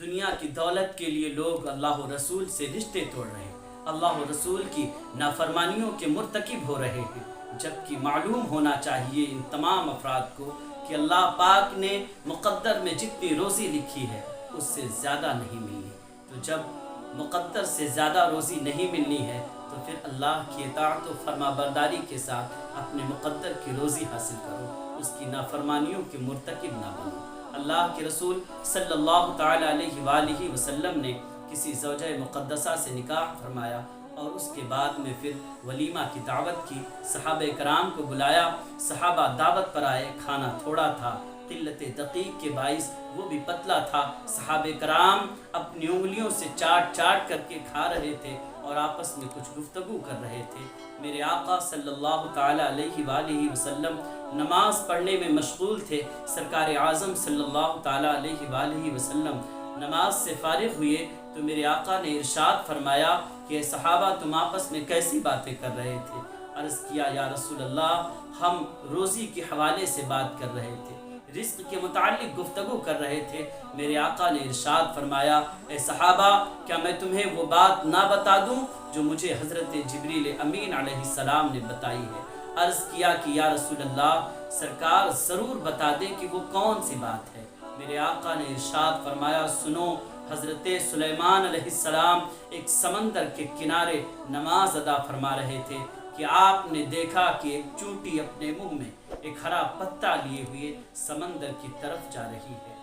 دنیا کی دولت کے لیے لوگ اللہ و رسول سے رشتے توڑ رہے ہیں، اللہ و رسول کی نافرمانیوں کے مرتکب ہو رہے ہیں، جبکہ معلوم ہونا چاہیے ان تمام افراد کو کہ اللہ پاک نے مقدر میں جتنی روزی لکھی ہے اس سے زیادہ نہیں ملنی۔ تو جب مقدر سے زیادہ روزی نہیں ملنی ہے تو پھر اللہ کی اطاعت و فرما برداری کے ساتھ اپنے مقدر کی روزی حاصل کرو، اس کی نافرمانیوں کے مرتکب نہ بنو۔ اللہ کے رسول صلی اللہ تعالی علیہ وآلہ وسلم نے کسی زوجہ مقدسہ سے نکاح فرمایا اور اس کے بعد میں پھر ولیمہ کی دعوت کی، صحابہ کرام کو بلایا، صحابہ دعوت پر آئے، کھانا تھوڑا تھا، قلت دقیق کے باعث وہ بھی پتلا تھا، صحابہ کرام اپنی انگلیوں سے چاٹ چاٹ کر کے کھا رہے تھے اور آپس میں کچھ گفتگو کر رہے تھے۔ میرے آقا صلی اللہ تعالی علیہ وآلہ وسلم نماز پڑھنے میں مشغول تھے۔ سرکار اعظم صلی اللہ تعالی علیہ وآلہ وسلم نماز سے فارغ ہوئے تو میرے آقا نے ارشاد فرمایا کہ صحابہ تم آپس میں کیسی باتیں کر رہے تھے؟ عرض کیا یا رسول اللہ ہم روزی کے حوالے سے بات کر رہے تھے، رزق کے متعلق گفتگو کر رہے تھے۔ میرے آقا نے ارشاد فرمایا اے صحابہ کیا میں تمہیں وہ بات نہ بتا دوں جو مجھے حضرت جبریل امین علیہ السلام نے بتائی ہے؟ عرض کیا کہ یا رسول اللہ سرکار ضرور بتا دیں کہ وہ کون سی بات ہے۔ میرے آقا نے ارشاد فرمایا سنو، حضرت سلیمان علیہ السلام ایک سمندر کے کنارے نماز ادا فرما رہے تھے کہ آپ نے دیکھا کہ ایک چونٹی اپنے منہ میں ایک ہرا پتا لیے ہوئے سمندر کی طرف جا رہی ہے۔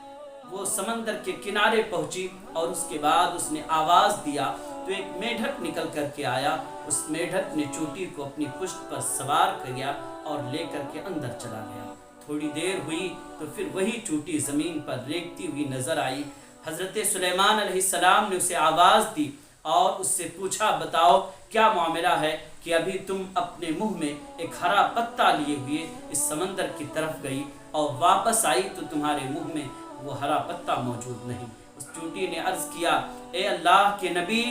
وہ سمندر کے کنارے پہنچی اور اس کے بعد اس نے آواز دیا تو ایک میڈھک نکل کر کے آیا، اس میڈھک نے چونٹی کو اپنی پشت پر سوار کیا اور لے کر کے اندر چلا گیا۔ تھوڑی دیر ہوئی تو پھر وہی چونٹی زمین پر ریگتی ہوئی نظر آئی۔ حضرت سلیمان علیہ السلام نے اسے آواز دی اور اس سے پوچھا بتاؤ کیا معاملہ ہے کہ ابھی تم اپنے منہ میں ایک ہرا پتا لیے ہوئے اس سمندر کی طرف گئی اور واپس آئی تو تمہارے منہ میں وہ ہرا پتا موجود نہیں۔ اس چونٹی نے عرض کیا اے اللہ کے نبی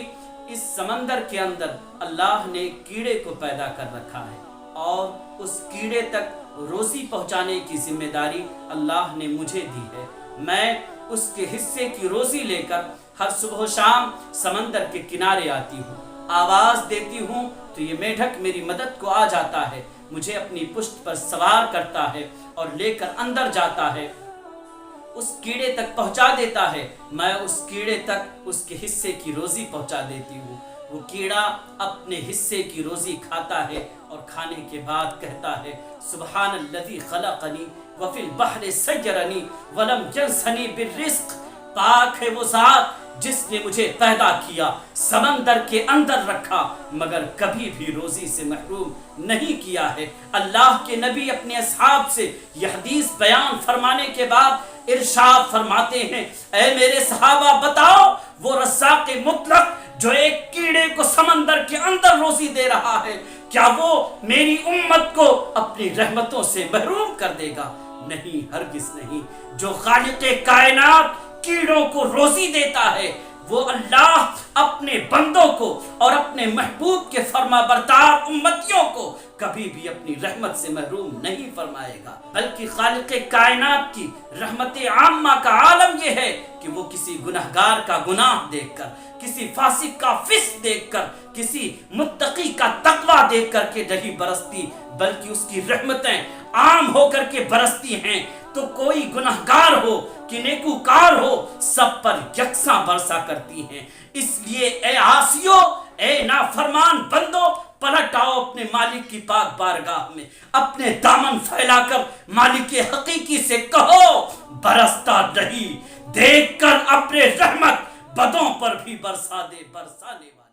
اس سمندر کے اندر اللہ نے کیڑے کو پیدا کر رکھا ہے اور اس کیڑے تک روزی پہنچانے کی ذمہ داری اللہ نے مجھے دی ہے۔ میں اس کے حصے کی روزی لے کر ہر صبح و شام سمندر کے کنارے آتی ہوں، آواز دیتی ہوں تو یہ میڈھک میری مدد کو آ جاتا ہے، مجھے اپنی پشت پر سوار کرتا ہے اور لے کر اندر جاتا ہے، اس کیڑے تک پہنچا دیتا ہے، میں اس کیڑے تک اس کے حصے کی روزی پہنچا دیتی ہوں۔ وہ کیڑا اپنے حصے کی روزی کھاتا ہے اور کھانے کے بعد کہتا ہے سبحان الذی خلقنی وفی البحر سیرنی ولم ینسنی بالرزق، پاک ہے وہ ذات جس نے مجھے پیدا کیا، سمندر کے اندر رکھا مگر کبھی بھی روزی سے محروم نہیں کیا ہے۔ اللہ کے نبی اپنے اصحاب سے یہ حدیث بیان فرمانے کے بعد ارشاد فرماتے ہیں اے میرے صحابہ بتاؤ وہ رزاق مطلق جو ایک کیڑے کو سمندر کے اندر روزی دے رہا ہے کیا وہ میری امت کو اپنی رحمتوں سے محروم کر دے گا؟ نہیں، ہرگز نہیں۔ جو خالق کائنات کیڑوں کو روزی دیتا ہے وہ اللہ اپنے بندوں کو اور اپنے محبوب کے فرما بردار امتیوں کو کبھی بھی اپنی رحمت سے محروم نہیں فرمائے گا، بلکہ خالق کائنات کی رحمت عامہ کا عالم یہ ہے کہ وہ کسی گنہگار کا گناہ دیکھ کر، کسی فاسق کا فسق دیکھ کر، کسی متقی کا تقوی دیکھ کر کے نہیں برستی، بلکہ اس کی رحمتیں عام ہو کر کے برستی ہیں۔ تو کوئی گنہگار ہو کہ نیکوکار ہو سب پر یکساں برسا کرتی ہیں۔ اس لیے اے عاصیو، اے نافرمان بندو، پلٹ آؤ اپنے مالک کی پاک بارگاہ میں، اپنے دامن پھیلا کر مالک حقیقی سے کہو برستا نہیں، دیکھ کر اپنے رحمت بدوں پر بھی برسا دے برسانے والا۔